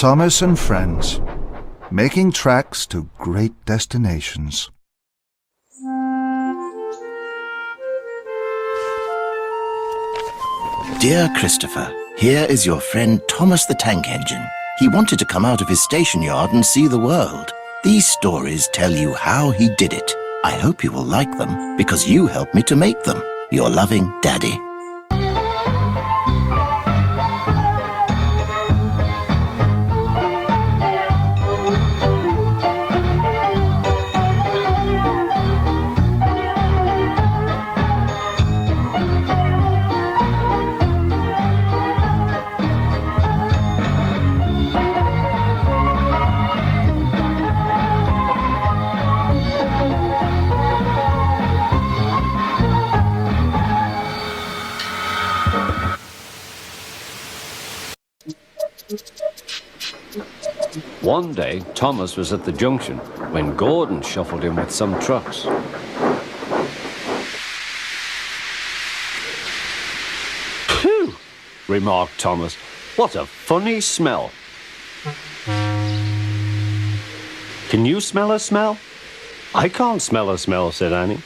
Thomas and Friends, making tracks to great destinations. Dear Christopher, here is your friend Thomas the Tank Engine. He wanted to come out of his station yard and see the world. These stories tell you how he did it. I hope you will like them because you helped me to make them. Your loving Daddy. One day, Thomas was at the junction when Gordon shuffled in with some trucks. "Phew!" remarked Thomas. "What a funny smell." "Can you smell a smell?" "I can't smell a smell," said Annie.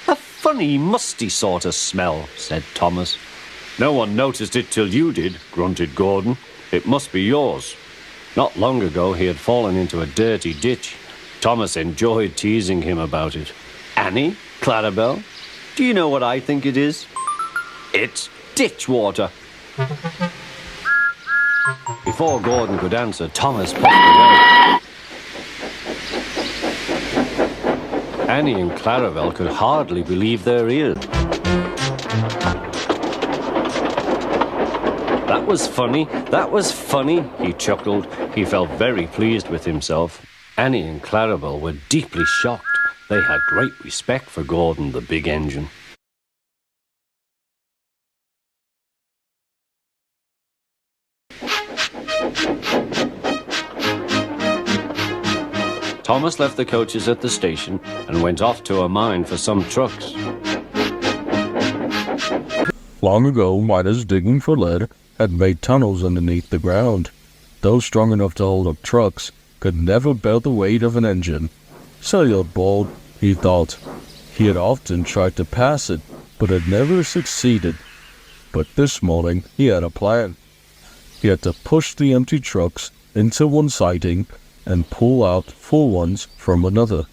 "A funny, musty sort of smell," said Thomas. "No one noticed it till you did," grunted Gordon. "It must be yours." Not long ago, he had fallen into a dirty ditch. Thomas enjoyed teasing him about it. "Annie, Clarabelle, do you know what I think it is? It's ditch water." Before Gordon could answer, Thomas puffed away. Annie and Clarabelle could hardly believe their ears. "That was funny, that was funny," he chuckled. He felt very pleased with himself. Annie and Clarabelle were deeply shocked. They had great respect for Gordon, the big engine. Thomas left the coaches at the station and went off to a mine for some trucks. Long ago, miners digging for lead had made tunnels underneath the ground. Those strong enough to hold up trucks could never bear the weight of an engine. Silly old boat, he thought. He had often tried to pass it, but had never succeeded. But this morning he had a plan. He had to push the empty trucks into one siding and pull out full ones from another.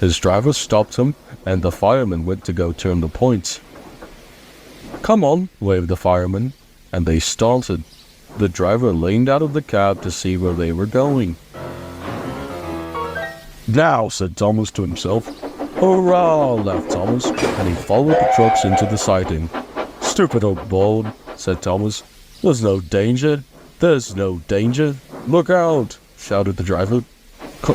His driver stopped him, and the fireman went to go turn the points. "Come on," waved the fireman, and they started. The driver leaned out of the cab to see where they were going. "Now," said Thomas to himself. "Hurrah!" laughed Thomas, and he followed the trucks into the siding. "Stupid old boat," said Thomas. "There's no danger. There's no danger. Look out!" shouted the driver.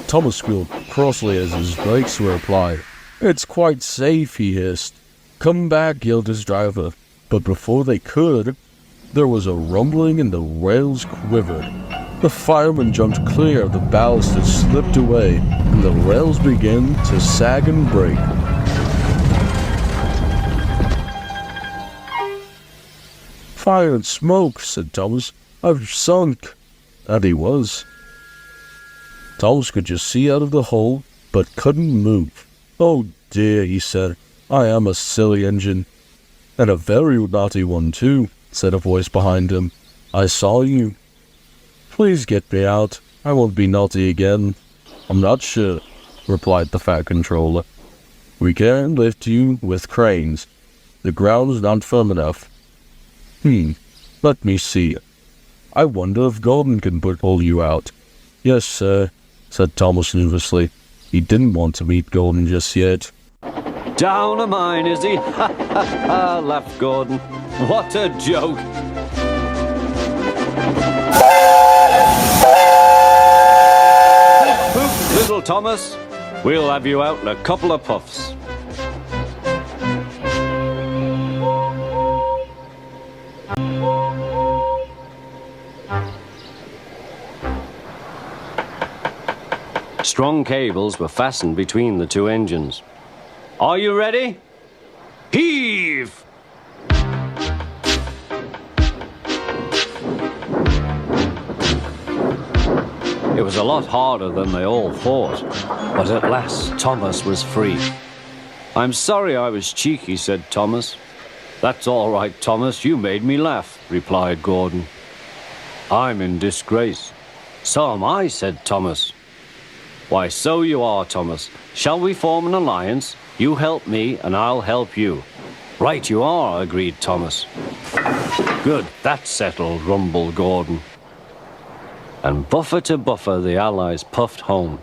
Thomas squealed crossly as his brakes were applied. "It's quite safe," he hissed. "Come back," yelled his driver. But before they could, there was a rumbling and the rails quivered. The fireman jumped clear, the ballast had slipped away, and the rails began to sag and break. "Fire and smoke," said Thomas. "I've sunk." And he was. Thomas could just see out of the hole, but couldn't move. "Oh dear," he said. "I am a silly engine." "And a very naughty one, too," said a voice behind him. "I saw you." "Please get me out. I won't be naughty again." "I'm not sure," replied the Fat Controller. "We can lift you with cranes. The ground's not firm enough." Let me see. I wonder if Gordon can pull you out." "Yes, sir," said Thomas nervously. He didn't want to meet Gordon just yet. "Down a mine, is he? Ha ha ha," laughed Gordon. "What a joke." Poop, little Thomas. We'll have you out in a couple of puffs. Strong cables were fastened between the two engines. "Are you ready? Heave!" It was a lot harder than they all thought, but at last Thomas was free. "I'm sorry I was cheeky," said Thomas. "That's all right, Thomas, you made me laugh," replied Gordon. "I'm in disgrace." "So am I," said Thomas. "Why, so you are, Thomas. Shall we form an alliance? You help me, and I'll help you." "Right you are," agreed Thomas. "Good, that's settled," rumbled Gordon. And buffer to buffer the Allies puffed home.